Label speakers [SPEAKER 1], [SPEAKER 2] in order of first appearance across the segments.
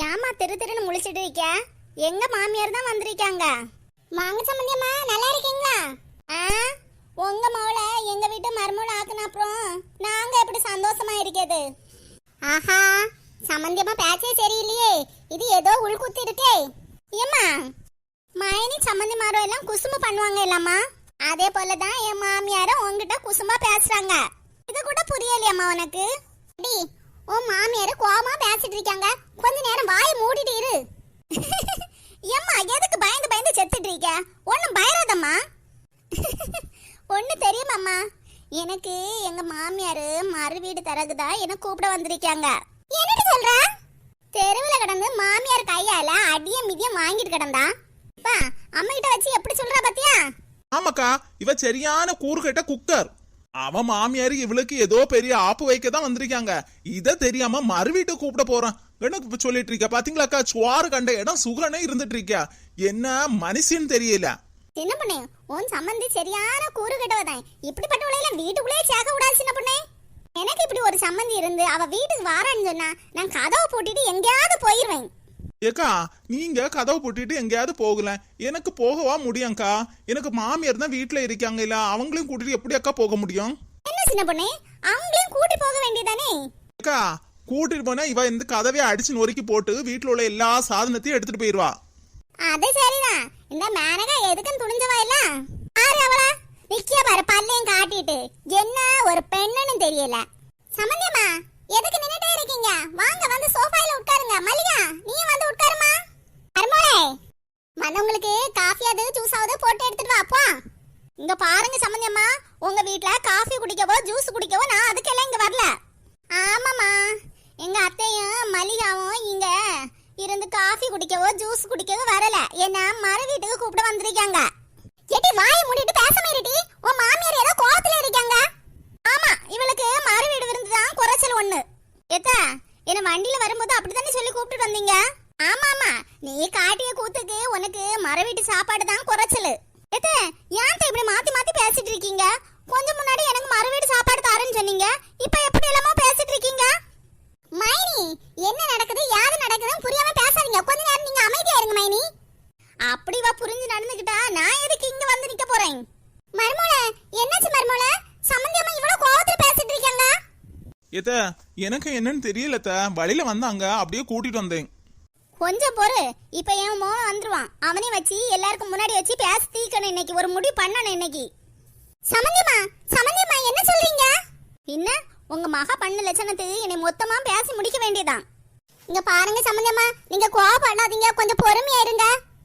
[SPEAKER 1] ஏமா திரு திருன்னு முழிச்சிட்டு இருக்க? எங்க மாமியார் தான் வந்திருக்காங்க. மாங்க சம்பந்தியம்மா, நல்லா இருக்கீங்களா? உங்க மவளை எங்க வீட்டு மருமகள் ஆக்குன அப்புறம் நாங்க எப்படி சந்தோஷமா இருக்கிறது? ஆஹா, சம்பந்தியம்மா பேச்சே சரியில்லையே. இது ஏதோ உள்குத்து இருக்கே. ஏம்மா, மைனி சம்பந்திமாரோ எல்லாம் குசும்பு பண்ணுவாங்க இல்லம்மா, அதே போலதான் என் மாமியாரும் உங்ககிட்ட குசும்பா பேசுறாங்க. இது கூட புரியலையம்மா உனக்கு? டி, உன் மாமியாரு கோவமா பேசிட்டு இருக்காங்க, கொஞ்ச நேரம் வாயை மூடிட்டு இரு. ஏம்மா, எதுக்கு பயந்து பயந்து செத்துட்டு இருக்க? ஒன்னும் பயராதம்மா. ஒண்ணு தெரியுமாம்மா, எனக்கு எங்க மாமியாரு மறு வீடு தரகுதா என்ன கூப்பிட வந்திருக்காங்க. என்னடி சொல்ற? தெருவில் கிடந்து மாமியார் கையால அடியும் மிதியம் வாங்கிட்டு கிடந்தா. அம்மா கிட்ட வச்சு எப்படி சொல்றா பாத்தியா?
[SPEAKER 2] ஆமாக்கா, இவ சரியான கூறுகட்ட குக்கர். அவன் மாமியாரு இவளுக்கு ஏதோ பெரிய ஆப்பு வைக்க தான் வந்திருக்காங்க. இத தெரியாம மறு வீட்டை கூப்பிட போறான் எனக்கு சொல்லிட்டு இருக்க. பாத்தீங்களாக்கா, சுவாறு கண்ட இடம் சுகனே இருந்துட்டு இருக்கா. என்ன மனுஷன்னு தெரியல.
[SPEAKER 1] சின்ன பொண்ணே, உன் சம்பந்தி சரியான கூறு கட்டவதான். இப்படிப்பட்டவளையெல்லாம் வீட்டுக்குள்ளே சேர்க்க கூடாது சின்ன பொண்ணே. எனக்கு இப்படி ஒரு சம்பந்தி இருந்து அவ வீட்டுக்கு வாரான்னு சொன்னா நான் கதவை பூட்டிட்டு எங்கேயாவது போயிருவேன்.
[SPEAKER 2] ஏக்கா, நீங்க கதவை பூட்டிட்டு எங்கேயாவது போகல, எனக்கு போகவா முடியும்க்கா? எனக்கு மாமியார் தான் வீட்டுல இருக்காங்க இல்ல, அவங்களையும் கூட்டிட்டு எப்படி அக்கா போக முடியும்?
[SPEAKER 1] என்ன சின்ன பொண்ணே, அவங்களையும் கூட்டி போக வேண்டியதானே?
[SPEAKER 2] அக்கா, கூட்டிட்டு போனா இவ இந்த கதவையை அடிச்சு நொறுக்கி போட்டு வீட்டுல உள்ள எல்லா சாதனத்தையும் எடுத்துட்டு போயிருவா.
[SPEAKER 1] அது சரிதான். இந்த மேனகா எதுக்குன்னு துணிஞ்சவா இல்ல? ஆறு அவள நிக்கிய பாரு, பல்லையும் காட்டிட்டு. என்ன ஒரு பெண்ணுன்னு தெரியல. சம்பந்தியம்மா, எதுக்கு நின்னுட்டே இருக்கீங்க? வாங்க வந்து சோஃபாயில உட்காருங்க. மல்லிகா, நீயும் வந்து உட்காருமா. அருமோளே, வந்தவங்களுக்கு காஃபியாவது ஜூஸாவது போட்டு எடுத்துட்டு வா அப்பா. இங்க பாருங்க சம்பந்தியம்மா, உங்க வீட்ல காஃபி குடிக்கவோ ஜூஸ் குடிக்கவோ நான் அதுக்கெல்லாம் இங்க வரல. ஆமாமா, எங்க அத்தையும் மல்லிகாவும் இங்க இருந்து காஃபி குடிக்கவோ ஜூஸ் குடிக்கவோ வரல. என்ன மறு வீட்டுக்கு கூப்பிட வந்திருக்காங்க. ஏடி, வாயை மூடிட்டு பேசாம இருடி. உன் மாமியார் ஏதோ கோவத்துல இருக்காங்க. ஆமா, இவளுக்கு மறு வீடு விருந்துதான் குறைச்சல் ஒண்ணு. ஏத்த, என்ன வண்டியில வரும்போது அப்படித்தானே சொல்லி கூப்பிட்டு வந்தீங்க? ஆமா ஆமா, நீ காட்டிய கூத்துக்கு உனக்கு மறு வீட்டு சாப்பாடு தான் குறைச்சல். ஏத்த, ஏன் இப்படி மாத்தி மாத்தி பேசிட்டு இருக்கீங்க? கொஞ்சம் முன்னாடி எனக்கு மறு வீடு சாப்பாடு தாரேன்னு சொன்னீங்க, இப்ப எப்படி எல்லாமோ பேசிட்டு இருக்கீங்க? மைனி, என்ன நடக்குது யாது நடக்குதுன்னு புரியாம பேசாதீங்க. கொஞ்ச நேரம் நீங்க அமைதியா இருங்க மைனி. அப்படி வா, புரிஞ்சு நடந்துக்கிட்டா நான் எதுக்கு இங்க வந்து நிக்க போறேன்? மர்மோளே, என்னாச்சு மர்மோளே? சம்பந்தியம்மா இவ்வளவு கோவத்துல பேசிட்டு இருக்காங்க.
[SPEAKER 2] ஏத்த, எனக்கு என்னன்னு தெரியலத்த, வழியில வந்தாங்க, அப்படியே கூட்டிட்டு வந்தேன்.
[SPEAKER 1] கொஞ்சம் பொறு, இப்ப என் மோன் வந்துருவான். அவனே வச்சு எல்லாருக்கும் முன்னாடி வச்சு பேசி தீக்கணும். இன்னைக்கு ஒரு முடி பண்ணணும் இன்னைக்கு. சம்பந்தியம்மா, சம்பந்தியம்மா என்ன சொல்றீங்க? என்ன உங்க மகா பண்ண லட்சணத்துக்கு என்னை மொத்தமா பேசி முடிக்க வேண்டியதான். இங்க பாருங்க சம்பந்தியம்மா, நீங்க கோவப்படாதீங்க, கொஞ்சம் பொறுமையா இருங்க.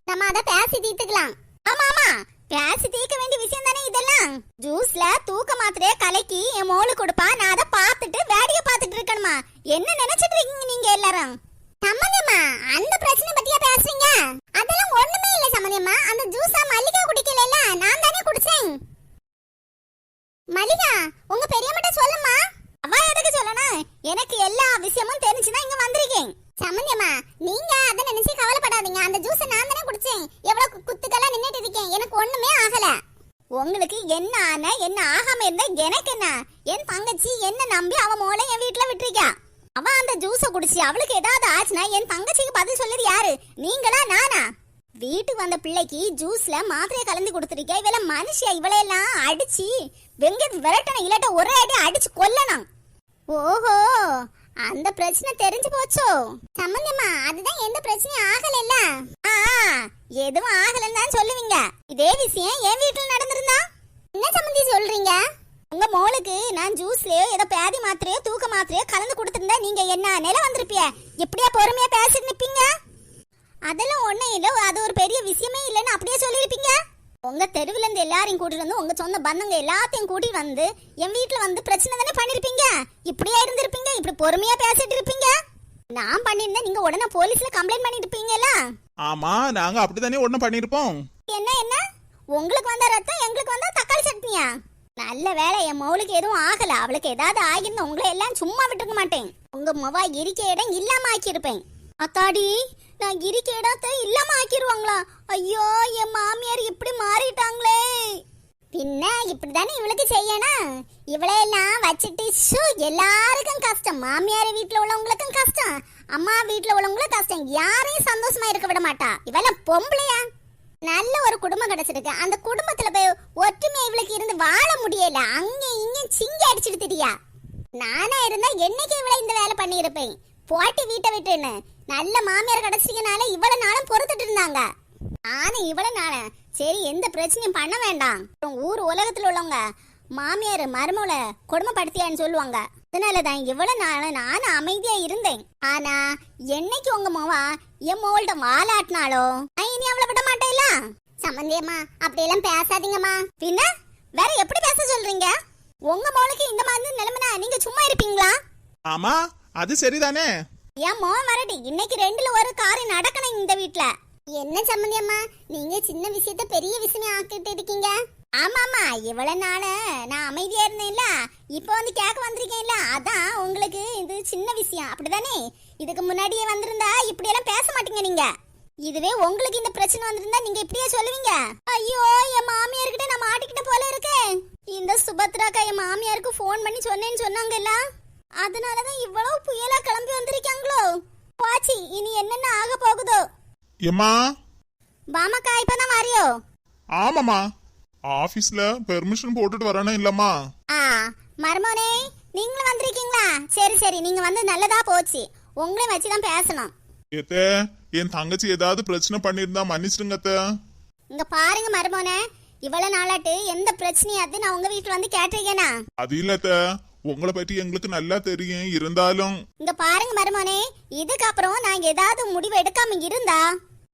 [SPEAKER 1] நம்ம அதை பேசி தீர்த்துக்கலாம். ஆமா ஆமா, பேசி தீர்க்க வேண்டிய விஷயம் தானே இதெல்லாம். ஜூஸ்ல தூக்க மாத்திரைய கலக்கி என் மோளு கொடுப்பா, நான் அதை பார்த்துட்டு வேடிக்கை பார்த்துட்டு இருக்கணுமா? என்ன நினைச்சிட்டு இருக்கீங்க நீங்க எல்லாரும்? சம்பந்தியம்மா, அந்த பிரச்சனை பத்தியா பேசுறீங்க? அதெல்லாம் ஒண்ணுமே இல்ல சம்பந்தியம்மா. அந்த ஜூஸா மல்லிகா குடிக்கல, நான் தானே குடிச்சேன். மல்லிகா, உங்க பெரியம்மாட்ட சொல்லுமா. அவ எதுக்கு சொல்லணும்? எனக்கு எல்லா விஷயமும் தெரிஞ்சுதான் இங்க வந்திருக்கேன். சம்பந்தியம்மா, நீங்க அதை நினைச்சு கவலைப்படாதீங்க. அந்த ஜூஸை நான் தானே குடிச்சேன். எவ்வளவு குத்துக்கெல்லாம் நின்னுட்டு இருக்கேன், எனக்கு ஒண்ணுமே ஆகல. உங்களுக்கு என்ன ஆன என்ன ஆகாம இருந்தா எனக்கு என்ன? என் தங்கச்சி என்ன நம்பி அவ மோளை என் வீட்டுல விட்டுருக்கா. அவ அந்த ஜூஸை குடிச்சு அவளுக்கு ஏதாவது ஆச்சுன்னா என் தங்கச்சிக்கு பதில் சொல்லுது யாரு? நீங்களா நானா? வீட்டுக்கு வந்த பிள்ளைக்கு ஜூஸ்ல மாத்திரையை கலந்து கொடுத்துருக்கா. இவள மனுஷியா, இவளையெல்லாம் அடிச்சு வெங்க விரட்டணும், இல்லாட்ட ஒரே அடி அடிச்சு கொல்லணும். ஓஹோ, அந்த பிரச்சனை தெரிஞ்சு போச்சோ? சம்பந்தியம்மா, அதுதான் எந்த பிரச்சனையும் ஆகல. எதுவும் ஆகலன்னு தான் சொல்லுவீங்க. இதே விஷயம் என் வீட்டுல நடந்திருந்தா என்ன சம்பந்தி சொல்றீங்க? உங்க மோளுக்கு நான் ஜூஸ்லயோ ஏதோ பேதி மாத்திரையோ தூக்க மாத்திரையோ கலந்து கொடுத்திருந்தா நீங்க என்ன நிலை வந்திருப்பிய? எப்படியா பொறுமையா பேசிட்டு நிப்பீங்க? அதெல்லாம் ஒண்ணும் இல்ல, அது ஒரு பெரிய விஷயமே இல்லைன்னு அப்படியே சொல்லிருப்பீங்க. உங்க தெருவுல இருந்து எல்லாரையும் கூட்டிட்டு வந்து உங்க சொந்த பந்தங்க எல்லாத்தையும் கூட்டிட்டு வந்து என் வீட்டுல வந்து பிரச்சனை தானே பண்ணிருப்பீங்க. இப்படியா இருந்திருப்பீங்க? இப்படி பொறுமையா பேசிட்டு இருப்பீங்க? நான் பண்ணிருந்தா நீங்க உடனே போலீஸ்ல கம்ப்ளைண்ட் பண்ணிட்டு இருப்பீங்கல்ல?
[SPEAKER 2] ஆமா, நாங்க அப்படித்தானே ஒண்ணும் பண்ணிருப்போம்.
[SPEAKER 1] என்ன என்ன, உங்களுக்கு வந்த ரத்தம் எங்களுக்கு வந்தா தக்காளி சட்னியா? நல்ல வேலை, என் மவுளுக்கு எதுவும் ஆகல. அவளுக்கு ஏதாவது ஆகிருந்தா உங்களை எல்லாம் சும்மா விட்டுருக்க மாட்டேன். உங்க மொவா இருக்க இடம் இல்லாம ஆக்கியிருப்பேன். அத்தாடி, நான் இருக்க இடத்தை இல்லாம ஆக்கிடுவாங்களா? ஐயோ, என் மாமியார் இப்படி மாறிட்டாங்களே. பின்ன இப்படிதானே இவளுக்கு செய்யணும். இவளையெல்லாம் வச்சுட்டு எல்லாருக்கும் கஷ்டம். மாமியார் வீட்டுல உள்ளவங்களுக்கும் கஷ்டம், அம்மா வீட்டுல உள்ளவங்களும் கஷ்டம், யாரையும் சந்தோஷமா இருக்க விட மாட்டா. இவெல்லாம் பொம்பளையா? நல்ல ஒரு குடும்பம் கிடைச்சிருக்கு, அந்த குடும்பத்துல போய் ஒற்றுமையா இவளுக்கு இருந்து வாழ முடியல. அங்க இங்க சிங்கி அடிச்சுட்டு திரியா. நானா இருந்தா என்னைக்கு இவளை இந்த வேலை பண்ணியிருப்பேன். போட்டி வீட்டை விட்டுன்னு நல்ல மாமியார் கிடைச்சிக்கனால இவ்வளவு நாளும் பொறுத்துட்டு இருந்தாங்க. நானும் இவ்வளவு நாள சரி எந்த பிரச்சனையும் பண்ண வேண்டாம். ஊர் உலகத்துல உள்ளவங்க மாமியார் மருமகளை கொடுமைப்படுத்தியான்னு சொல்லுவாங்க. அதனாலதான் இவ்வளவு நாள நானும் அமைதியா இருந்தேன். ஆனா என்னைக்கு உங்க மோவா என் மோள்கிட்ட வாலாட்டினாலோ இனி அவளை விட மாட்டேல. சம்பந்தியம்மா அப்படியெல்லாம் பேசாதீங்கம்மா. பின்ன வேற எப்படி பேச சொல்றீங்க? உங்க மோளுக்கு இந்த மாதிரி நிலைமைனா நீங்க சும்மா இருப்பீங்களா?
[SPEAKER 2] ஆமா அது சரிதானே.
[SPEAKER 1] என் மோன் வரட்டி இன்னைக்கு 2ல ஒரு காரியம் நடக்கணும் இந்த வீட்டுல. என்ன சம்பந்தியம்மா நீங்க சின்ன விஷயத்த பெரிய விஷயமே ஆக்கிட்டு இருக்கீங்க. ஆமாமா இவ்வளவு நாள நான் அமைதியா இருந்தேன்ல, இப்ப வந்து கேட்க வந்திருக்கேன்ல, அதான் உங்களுக்கு இது சின்ன விஷயம் அப்படிதானே? இதுக்கு முன்னாடியே வந்திருந்தா இப்படி எல்லாம் பேச மாட்டீங்க நீங்க. இதுவே உங்களுக்கு இந்த பிரச்சனை வந்திருந்தா நீங்க இப்படியே சொல்லுவீங்க. ஐயோ என் மாமியார்கிட்ட நான் மாட்டிக்கிட்ட போல இருக்கேன். இந்த சுபத்ராக்கா என் மாமியாருக்கு போன் பண்ணி சொன்னேன்னு சொன்னாங்கல்ல, அதனாலதான் இவ்வளவு புயலா கிளம்பி வந்திருக்காங்களோ. பாச்சி இனி என்னென்ன ஆக போகுதோ.
[SPEAKER 2] எம்மா
[SPEAKER 1] பாமாக்கா இப்பதான் வரையோ?
[SPEAKER 3] ஆமாமா ஆபீஸ்ல பெர்மிஷன் போட்டுட்டு வரணும் இல்லம்மா.
[SPEAKER 1] மர்மோனே நீங்களும் வந்திருக்கீங்களா? சரி சரி நீங்க வந்து நல்லதா போச்சு. உங்களையும் வச்சுதான் பேசணும்.
[SPEAKER 3] ஏத்தே என் தங்கச்சி ஏதாவது பிரச்சனை பண்ணிருந்தா மன்னிச்சிருங்க அத்தை.
[SPEAKER 1] இங்க பாருங்க மர்மோனே, இவ்வளவு நாளாட்டு எந்த பிரச்சனையாவது நான் உங்க வீட்டுல வந்து கேட்டிருக்கேனா?
[SPEAKER 3] அது இல்ல அத்தை, உங்களை பற்றி எங்களுக்கு நல்லா தெரியும். இருந்தாலும்
[SPEAKER 1] இங்க பாருங்க மர்மோனே, இதுக்கப்புறம் நான் ஏதாவது முடிவு எடுக்காம இருந்தா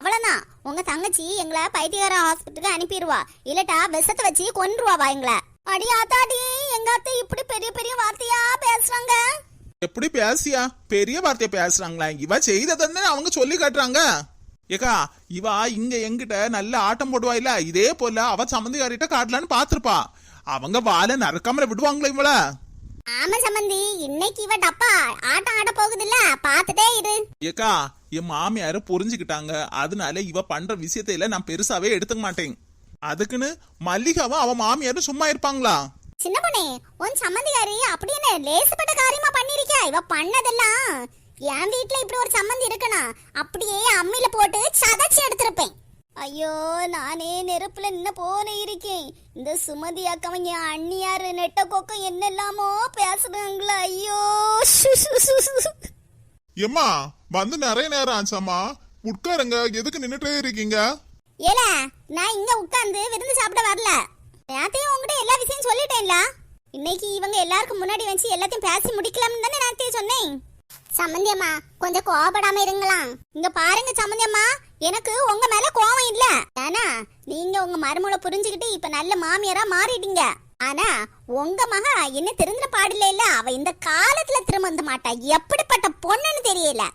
[SPEAKER 1] அவ்வளவுதான். உங்க தங்கச்சி எங்களை பைத்தியகார ஹாஸ்பிட்டலுக்கு அனுப்பிடுவா, இல்லட்டா விஷத்தை வச்சு கொன்றுவாவா எங்களை. அடியாத்தாடி எங்க அத்தை இப்படி பெரிய பெரிய வார்த்தையா பேசுறாங்க.
[SPEAKER 2] எப்படி பேசியா பெரிய வார்த்தைய பேசுறாங்களா? இவ செய்ததுன்னு அவங்க சொல்லி காட்டுறாங்க. ஏக்கா இவ இங்க எங்கிட்ட நல்ல ஆட்டம் போடுவா இல்ல, இதே போல அவ சம்மந்திக்காரிட்ட காட்டலான்னு பாத்துருப்பா. அவங்க வாழை நறுக்காமல விடுவாங்களா இவள?
[SPEAKER 1] ஆமா சம்பந்தி, இன்னைக்கு இவ டப்பா ஆட்டம் ஆட போகுது இல்ல, பாத்துட்டே இரு.
[SPEAKER 2] ஏக்கா என் மாமியார புரிஞ்சுக்கிட்டாங்க, அதனால இவ பண்ற விஷயத்தையில நான் பெருசாவே எடுத்துக்க மாட்டேன். அதுக்குன்னு மல்லிகாவும் அவ மாமியாரும் சும்மா இருப்பாங்களா?
[SPEAKER 1] சின்ன பொண்ணே உன் சம்மந்திகாரி அப்படி என்ன லேசுப்பட்ட காரியமா பண்ணிருக்கியா? இவ பண்ணதெல்லாம் என் வீட்டுல இப்படி ஒரு சம்மந்தி இருக்கனா அப்படியே அம்மியில போட்டு சதைச்சு எடுத்திருப்பேன். ஐயோ நானே நெருப்புல நின்ன போன இருக்கேன். இந்த சுமதி அக்கவன் என் அண்ணியாரு நெட்ட கொக்கம் என்னெல்லாமோ பேசுறாங்களா. ஐயோ
[SPEAKER 3] எம்மா வந்து நிறைய நேரம் ஆச்சாமா, உட்காருங்க. எதுக்கு நின்னுட்டே இருக்கீங்க?
[SPEAKER 1] ஏல நான் இங்க உட்கார்ந்து விருந்து சாப்பிட வரல. நேத்தையும் உங்ககிட்ட எல்லா விஷயம் சொல்லிட்டேன்ல. இன்னைக்கு இவங்க எல்லாருக்கும் முன்னாடி வச்சு எல்லாத்தையும் பேசி முடிக்கலாம்னு தானே நேத்தையும் சொன்னேன். சம்பந்தியம்மா கொஞ்சம் கோபப்படாம இருங்களாம். இங்க பாருங்க சம்பந்தியம்மா, எனக்கு உங்க மேல கோவம் இல்ல. ஆனா நீங்க உங்க மருமகளை புரிஞ்சுக்கிட்டு இப்ப நல்ல மாமியாரா மாறிட்டீங்க. ஆனா உங்க மகா என்ன திருந்த பாடல இல்ல, அவ இந்த காலத்துல திரும்ப மாட்டா. எப்படிப்பட்ட பொண்ணுன்னு தெரியல.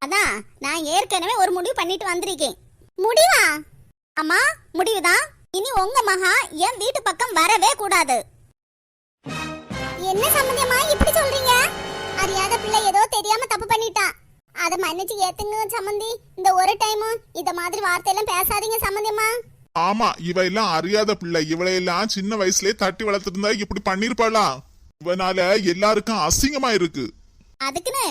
[SPEAKER 1] அதான் நான் ஏற்கனவே ஒரு முடிவு பண்ணிட்டு வந்திருக்கேன். முடிவா? அம்மா முடிவுதான். இனி உங்க மகா என் வீட்டு பக்கம் வரவே கூடாது. என்ன சம்பந்தியம்மா இப்படி சொல்றீங்க? அறியாத பிள்ளை ஏதோ தெரியாம தப்பு பண்ணிட்டா, அத மன்னிச்சு ஏத்துங்க சம்பந்தி. இந்த ஒரு டைம் இந்த மாதிரி வார்த்தையெல்லாம் பேசாதீங்க சம்பந்தியம்மா.
[SPEAKER 3] ஆமா இவ எல்லாம் அறியாத பிள்ளை. இவளையெல்லாம் சின்ன வயசுலயே தட்டி வளர்த்திருந்தா இப்படி பண்ணிருப்பாளா? இவனால எல்லாருக்கும் அசிங்கமா இருக்கு.
[SPEAKER 1] அதுக்குன்னு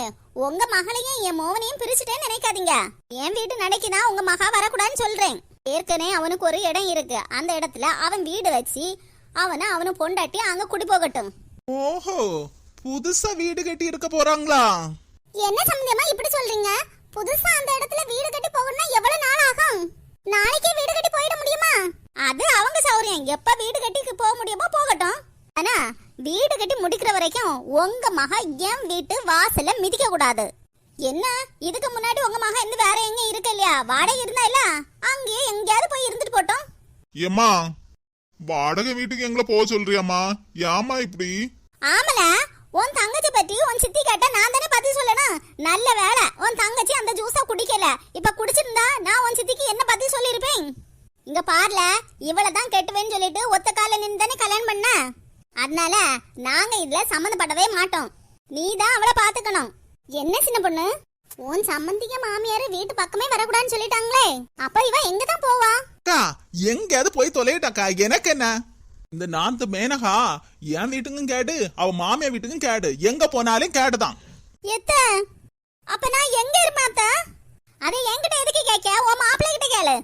[SPEAKER 1] உங்க மகளையும் என் மோவனையும் பிரிச்சுட்டேன்னு நினைக்காதீங்க. என் வீட்டு நடைக்குதான் உங்க மகா வரக்கூடாதுன்னு சொல்றேன். ஏற்கனவே அவனுக்கு ஒரு இடம் இருக்கு, அந்த இடத்துல அவன் வீடு வச்சு அவனு பொண்டாட்டி அங்க குடி போகட்டும்.
[SPEAKER 2] ஓஹோ புதுசா வீடு கட்டி இருக்க போறாங்களா?
[SPEAKER 1] என்ன சம்பந்தியமா இப்படி சொல்றீங்க? புதுசா அந்த இடத்துல வீடு கட்டி போகணும்னா எவ்வளவு நாள் ஆகும்? நாளைக்கே வீடு கட்டி போயிட முடியுமா? அது அவங்க சௌரியம், எப்ப வீடு கட்டி போக முடியுமோ போகட்டும். ஆனா வீடு கட்டி முடிக்கிற வரைக்கும் உங்க மகா என் வீட்டு வாசல்ல மிதிக்க கூடாது. என்ன இதுக்கு முன்னாடி உங்க மகா இருந்து வேற எங்க இருக்க இல்லையா? வாடகை இருந்தா இல்ல, அங்கேயே எங்கேயாவது போய் இருந்துட்டு போட்டோம்.
[SPEAKER 3] ஏம்மா வாடகை வீட்டுக்கு எங்களை போக சொல்றியாம்மா? ஏமா இப்படி?
[SPEAKER 1] ஆமல உன் தங்கச்சி பத்தி உன் சித்தி கேட்டா நான் தானே பதில் சொல்லணும். நல்ல வேலை உன் தங்கச்சி அந்த ஜூஸா குடிக்கல. இப்ப குடிச்சிருந்தா நான் உன் சித்திக்கு என்ன பதில் சொல்லிருப்பேன்? இங்க பாருல, இவளதான் கெட்டுவேன்னு சொல்லிட்டு ஒத்த கால நின்று தானே கல்யாணம் பண்ண. அதனால நாங்க இதுல சம்மந்தப்படவே மாட்டோம். நீ தான் அவளை பாத்துக்கணும். என்ன சின்ன பொண்ணு, உன் சம்பந்திக்க மாமியாரு வீட்டு பக்கமே வரக்கூடாதுன்னு சொல்லிட்டாங்களே, அப்ப இவ எங்க தான் போவா?
[SPEAKER 2] அக்கா எங்கேயாவது போய் தொலையிட்டாக்கா, எனக்கு என்ன? இந்த நான்கு மேனகா என் வீட்டுக்கும் கேடு, அவ மாமியா வீட்டுக்கும் கேடு, எங்க போனாலும் கேடுதான்.
[SPEAKER 1] எத்த அப்ப நான் எங்க இருப்பேன்? அதை என்கிட்ட எதுக்கு கேட்க? உன் மாப்பிள்ளை கிட்ட கேளு.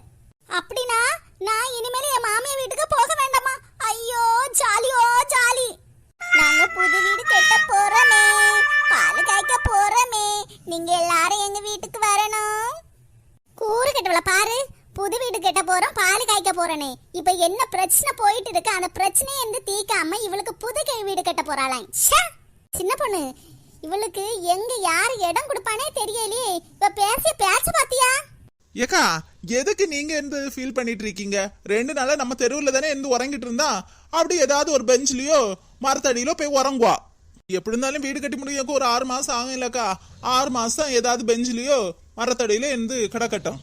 [SPEAKER 1] அப்படின்னா நான் இனிமேல் என் மாமியார் வீட்டுக்கு போக வேண்டாமா? ஐயோ ஜாலியோ ஜாலி. நாங்க புது வீடு கட்ட போறோமே, பால் காய்க்க போறோமே, நீங்க எல்லாரும் எங்க வீட்டுக்கு வரணும். கூறு கட்டவள பாரு, புது வீடு கட்ட போறோம், பால் காய்க்க போறேனே. இப்ப என்ன பிரச்சனை போயிட்டு இருக்கு? அந்த பிரச்சனையை இருந்து தீக்காம இவளுக்கு புது வீடு கட்ட போறாளாம். சின்ன பொண்ணு, இவளுக்கு எங்க யாரு இடம் கொடுப்பானே தெரியலையே. இப்ப பேச்ச பாத்தியா?
[SPEAKER 2] ஏக்கா எதுக்கு நீங்க இருந்து ஃபீல் பண்ணிட்டு இருக்கீங்க? 2 நாளா நம்ம தெருவுல தானே இருந்து உறங்கிட்டு இருந்தா, அப்படி ஏதாவது ஒரு பெஞ்ச்லயோ மரத்தடியிலோ போய் உறங்குவா. எப்படி இருந்தாலும் வீடு கட்டி முடியும் ஒரு 6 மாசம் ஆகும் இல்லக்கா. 6 மாசம் ஏதாவது பெஞ்சிலயோ மரத்தடியில இருந்து கிடக்கட்டும்.